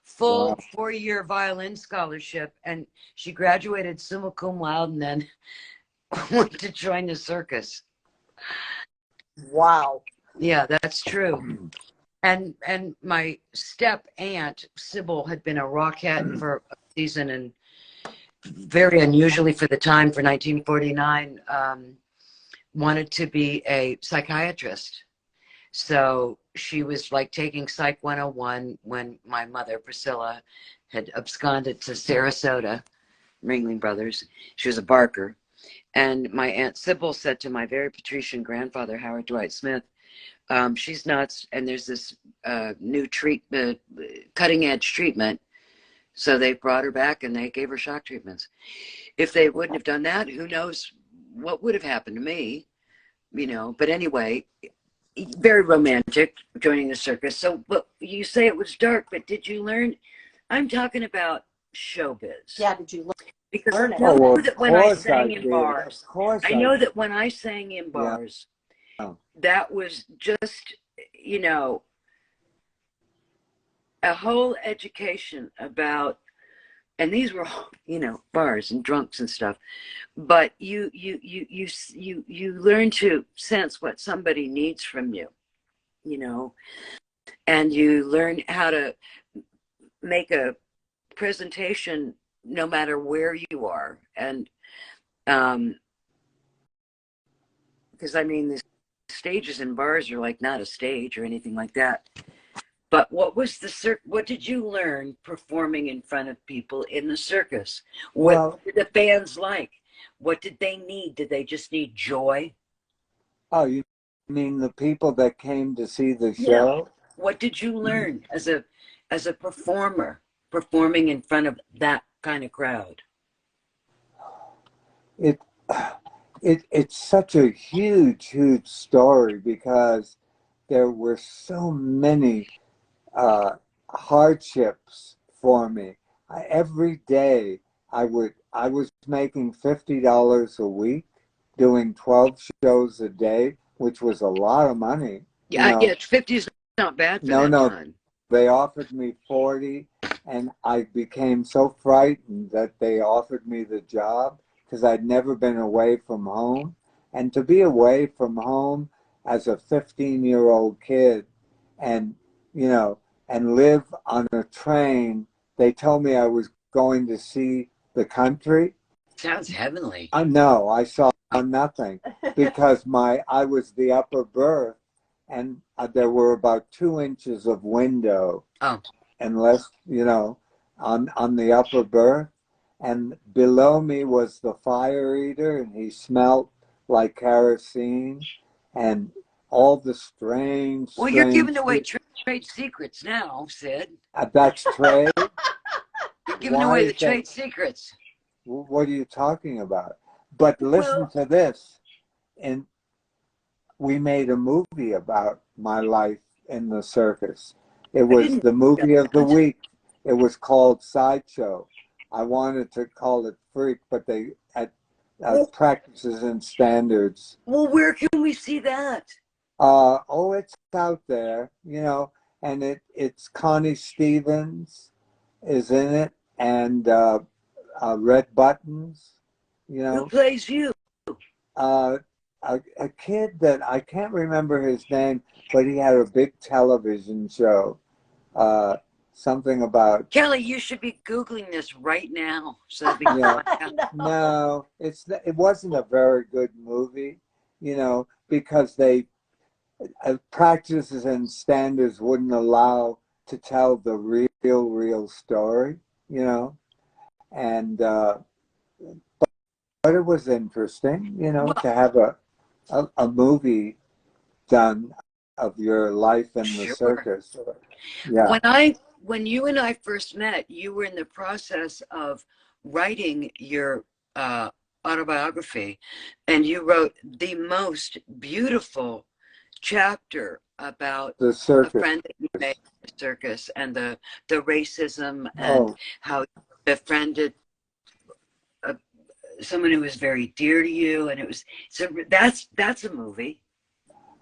full Wow. 4-year violin scholarship, and she graduated summa cum laude and then went to join the circus. Wow. Yeah, that's true. And my step aunt Sybil had been a Rockette for a season, and very unusually for the time, for 1949, wanted to be a psychiatrist. So she was like taking Psych 101 when my mother Priscilla had absconded to Sarasota, Ringling Brothers. She was a Barker. And my aunt Sybil said to my very patrician grandfather, Howard Dwight Smith, she's nuts, and there's this new cutting edge treatment. So they brought her back and they gave her shock treatments. If they wouldn't have done that, who knows what would have happened to me, you know. But anyway, very romantic joining the circus. So, but you say it was dark, but did you learn? I'm talking about showbiz. Yeah, did you Because learn I it? know Oh, of that when I course I sang in did. bars, Of course I I know did. that when I sang in Yeah. bars, that was just, you know, a whole education about, and these were, you know, bars and drunks and stuff, but you learn to sense what somebody needs from you, you know, and you learn how to make a presentation no matter where you are. And because I mean, the stages in bars are like not a stage or anything like that. But what did you learn performing in front of people in the circus? What did the fans like? What did they need? Did they just need joy? Oh, you mean the people that came to see the show? Yeah. What did you learn as a performer performing in front of that kind of crowd? It it's such a huge story because there were so many uh, hardships for me. Every day I was making $50 a week, doing 12 shows a day, which was a lot of money. You Yeah, know, yeah, 50 is not bad for no, that no, time. they offered me 40, and I became so frightened that they offered me the job because I'd never been away from home. And to be away from home as a 15-year-old kid and, you know, and live on a train, they told me I was going to see the country. Sounds heavenly. No, I saw nothing because I was the upper berth, and there were about 2 inches of window, Oh, unless on the upper berth, and below me was the fire eater, and he smelled like kerosene, and all the well, you're strange. giving away trade secrets now, Sid. That's trade. You're giving Why away is the that? trade secrets. What are you talking about? But listen Well, to this. And we made a movie about my life in the circus. It I was didn't the know movie of the that. week. It was called Sideshow. I wanted to call it Freak, but they at Well, practices and standards. well, where can we see that? Oh, it's out there, and it's Connie Stevens is in it, and Red Buttons, you Who know. plays you? uh, a kid that I can't remember his name, but he had a big television show. Uh, Something about, Kelly, you should be Googling this right now so that we can yeah. find out. No, it wasn't a very good movie, because they practices and standards wouldn't allow to tell the real story, and but it was interesting, Well, to have a movie done of your life in the sure. circus. Yeah, When you and I first met, you were in the process of writing your uh, autobiography, and you wrote the most beautiful chapter about the a circus. friend that you made in the circus and the racism and Oh, how you befriended someone who was very dear to you, and it was so that's a movie.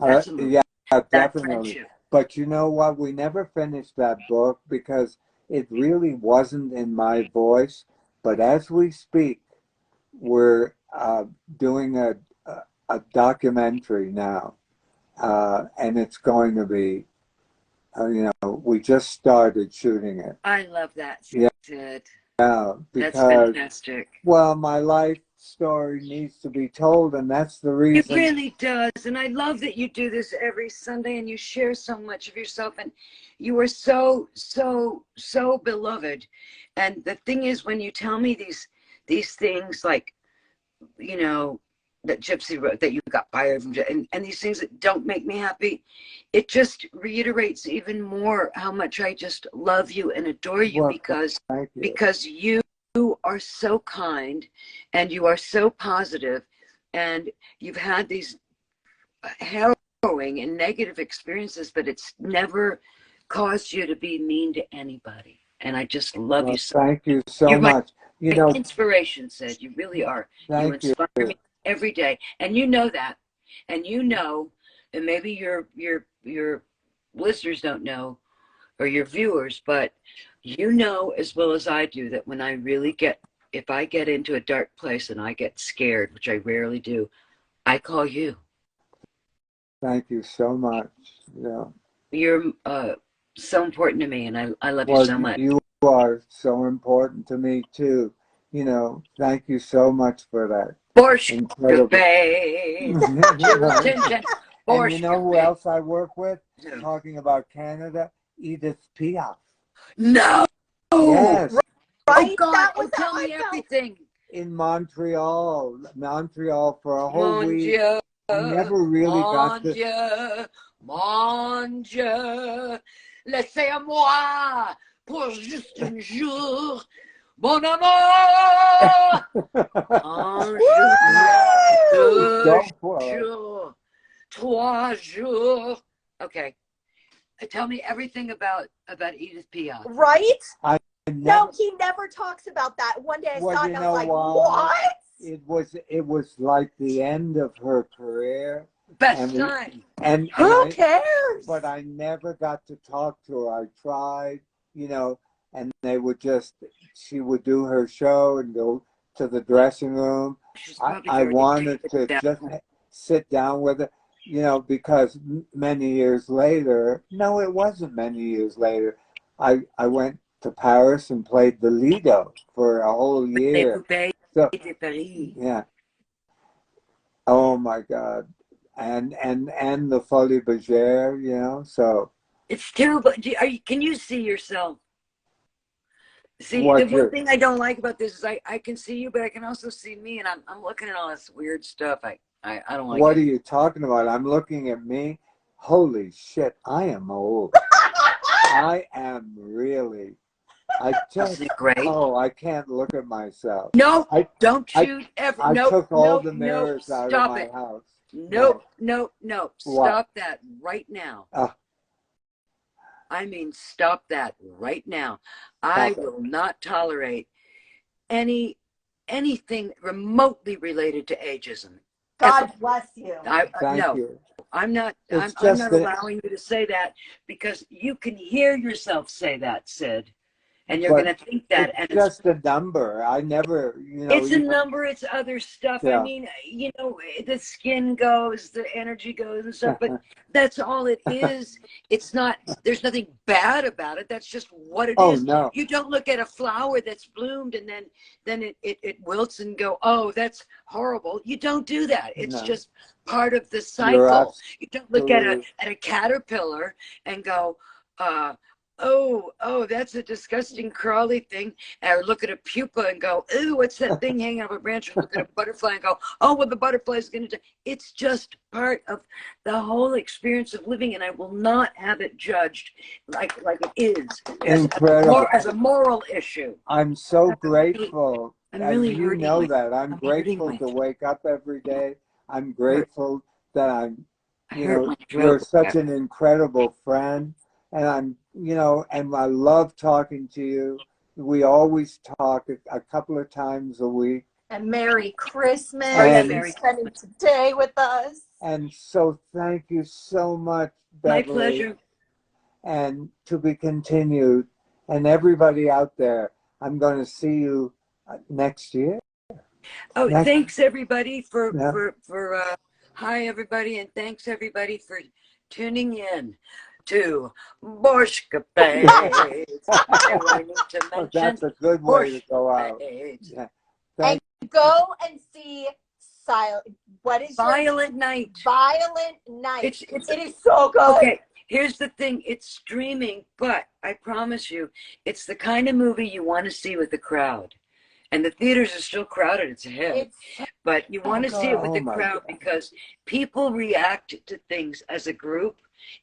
That's a movie. yeah, That definitely. friendship. But you know what? We never finished that book because it really wasn't in my voice. But as we speak, we're doing a documentary now, and it's going to be, we just started shooting it. I love that, Yeah, Sid. That's because, fantastic. well, my life story needs to be told, and that's the It reason. really does. And I love that you do this every Sunday and you share so much of yourself. And you are so, so, so beloved. And the thing is, when you tell me these things like, you know, that Gypsy wrote, that you got fired from, and these things that don't make me happy, it just reiterates even more how much I just love you and adore you Well, thank you. because you are so kind and you are so positive, and you've had these harrowing and negative experiences, but it's never caused you to be mean to anybody. And I just love you Well, so. thank you so You're my much. You know, inspiration, Sid. You really are. You thank you. inspire me every day, and you know that. And you know, and maybe your listeners don't know, or your viewers, but you know as well as I do that when I really get, if I get into a dark place and I get scared, which I rarely do, I call you. Thank you so much. Yeah. You're so important to me, and I love you Well, so much. you are so important to me too. Thank you so much for that. Borscht Incredible. And you know who else I work with? Talking about Canada, Edith Piaf. No. Yes, Oh Right? God! That Oh, was how tell I me felt. everything. in Montreal for a whole Mon week. Dieu, I never really got mon to. Dieu, mon Dieu, laissez-moi pour juste un jour Mon amour! Go for it. Jours, 3 jours. Okay. Tell me everything about Edith Piaf. Right? I No, he never talks about that. One day I Well, saw it you and I was know like, what? what? It was like the end of her career. Best time. And Who cares? But I never got to talk to her. I tried, you know, and they would just, she would do her show and go to the dressing room. I wanted to just sit down with her, you know, because many years later, no, it wasn't many years later, I went to Paris and played the Lido for a whole year. So, yeah. Oh my God. And the Folie Bergère, you know, so. It's terrible. Can you see yourself? See, the one thing I don't like about this is I can see you, but I can also see me, and I'm looking at all this weird stuff. I don't like What it. are you talking about? I'm looking at me. Holy shit, I am old. I am really. I just, Isn't it great? oh, I can't look at myself. No, don't you ever. I Nope, took all nope, the mirrors nope, out stop of my it. house. Nope, nope, nope. What? Stop that right now. I mean, stop that right now. I will not tolerate anything remotely related to ageism. God bless you. Thank you. I'm not allowing you to say that, because you can hear yourself say that, Sid. And you're going to think that. It's just a number. I never, you know. It's a number. It's other stuff. Yeah. I mean, you know, the skin goes, the energy goes and stuff, but that's all it is. It's not, there's nothing bad about it. That's just what it is. No. You don't look at a flower that's bloomed and then it wilts and go, oh, that's horrible. You don't do that. It's just part of the cycle. You don't look at a caterpillar and go, oh, that's a disgusting crawly thing. Or look at a pupa and go, ooh, what's that thing hanging off a branch? Or look at a butterfly and go, oh, well, the butterfly is going to die. It's just part of the whole experience of living, and I will not have it judged like it is. Incredible. As a moral issue. I'm so grateful. You know that. I'm grateful to wake up every day. I'm grateful that I'm, you know, you're such an incredible friend. And I'm, you know, and I love talking to you. We always talk a couple of times a week. And Merry Christmas. And Merry spending today with us. And so thank you so much, Beverly. My pleasure. And to be continued. And everybody out there, I'm going to see you next year. Oh, thanks everybody for hi everybody, and thanks everybody for tuning in to Borshka Page. That's a good way to go out. Yeah. And go and see Violent Night. Violent Night. It is so good. Okay, here's the thing. It's streaming, but I promise you, it's the kind of movie you want to see with the crowd. And the theaters are still crowded. It's a hit. But you want to see it with the crowd because people react to things as a group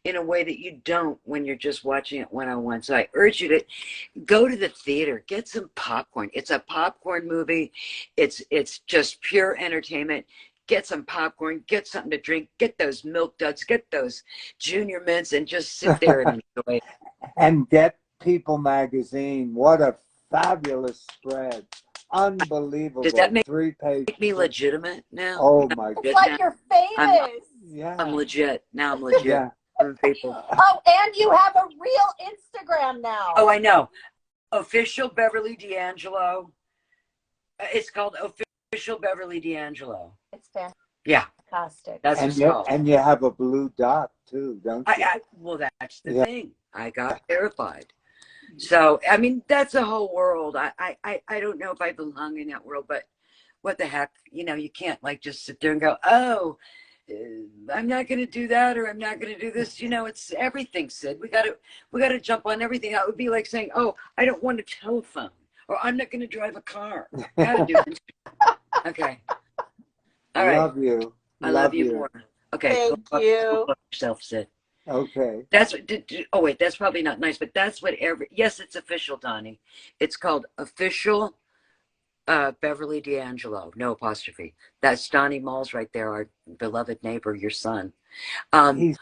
in a way that you don't when you're just watching it one-on-one. So I urge you to go to the theater, get some popcorn. It's a popcorn movie. It's just pure entertainment. Get some popcorn, get something to drink, get those Milk Duds, get those Junior Mints, and just sit there and enjoy it. And get People magazine. What a fabulous spread. Unbelievable. Does that make 3 pages. Make me legitimate now? Oh my God. It's like you're famous. I'm legit. Now I'm legit. Yeah. People. Oh, and you have a real Instagram now. Oh, I know. Official Beverly D'Angelo. It's called Official Beverly D'Angelo. It's fantastic. Yeah. Fantastic. That's and, and you have a blue dot too, don't you? Well, that's the thing. I got terrified. So, I mean, that's a whole world. I don't know if I belong in that world, but what the heck? You know, you can't like just sit there and go, oh, I'm not going to do that, or I'm not going to do this. You know, it's everything, Sid. We got to jump on everything. That would be like saying, oh, I don't want a telephone, or I'm not going to drive a car. Got to do it. Okay. All right. Love you. I love you more. Okay. Thank you. Yourself, Sid. Okay. That's what, oh wait, that's probably not nice, but that's what yes, it's official, Donnie. It's called official Beverly D'Angelo, no apostrophe. That's Donnie Malls right there, our beloved neighbor, your son. He's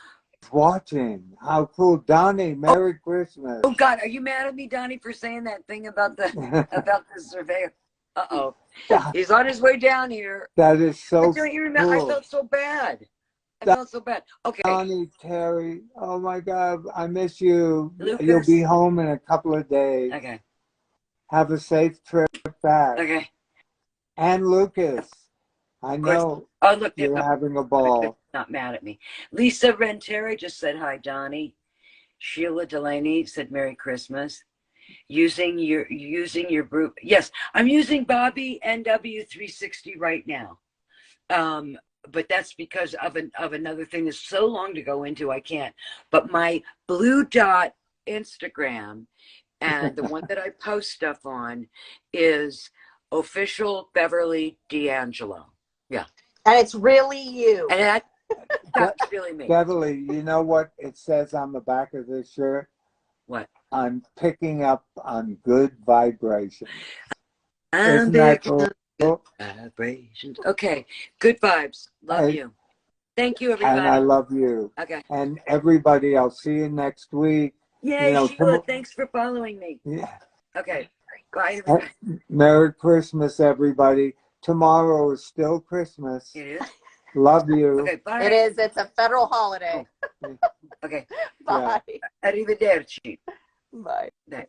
watching. How cool. Donnie, Merry Christmas. Oh God, are you mad at me, Donnie, for saying that thing about the surveyor? Uh-oh. He's on his way down here. That is so Don't you remember? cool. I felt so bad. I felt so bad. Okay. Donnie, Terry, oh my God, I miss you. Lucas. You'll be home in a couple of days. Okay. Have a safe trip back. Okay. And Lucas, I know oh, look, you're having a ball. Not mad at me. Lisa Renteri just said hi, Donnie. Sheila Delaney said Merry Christmas. Using your group. Yes, I'm using Bobby NW360 right now. But that's because of another thing that's so long to go into, I can't. But my blue dot Instagram and the one that I post stuff on is official Beverly D'Angelo. Yeah. And it's really you. And that's really me. Beverly, you know what it says on the back of this shirt? What? I'm picking up on good vibrations. I'm Isn't that picking up cool? vibrations. Okay. Good vibes. Love you. Thank you, everybody. And I love you. Okay. And everybody, I'll see you next week. Yay, Sheila, thanks for following me. Yeah. Okay. Bye, everybody. Merry Christmas, everybody. Tomorrow is still Christmas. It is? Love you. Okay, bye. It is. It's a federal holiday. Okay. Bye. Arrivederci. Bye. Bye.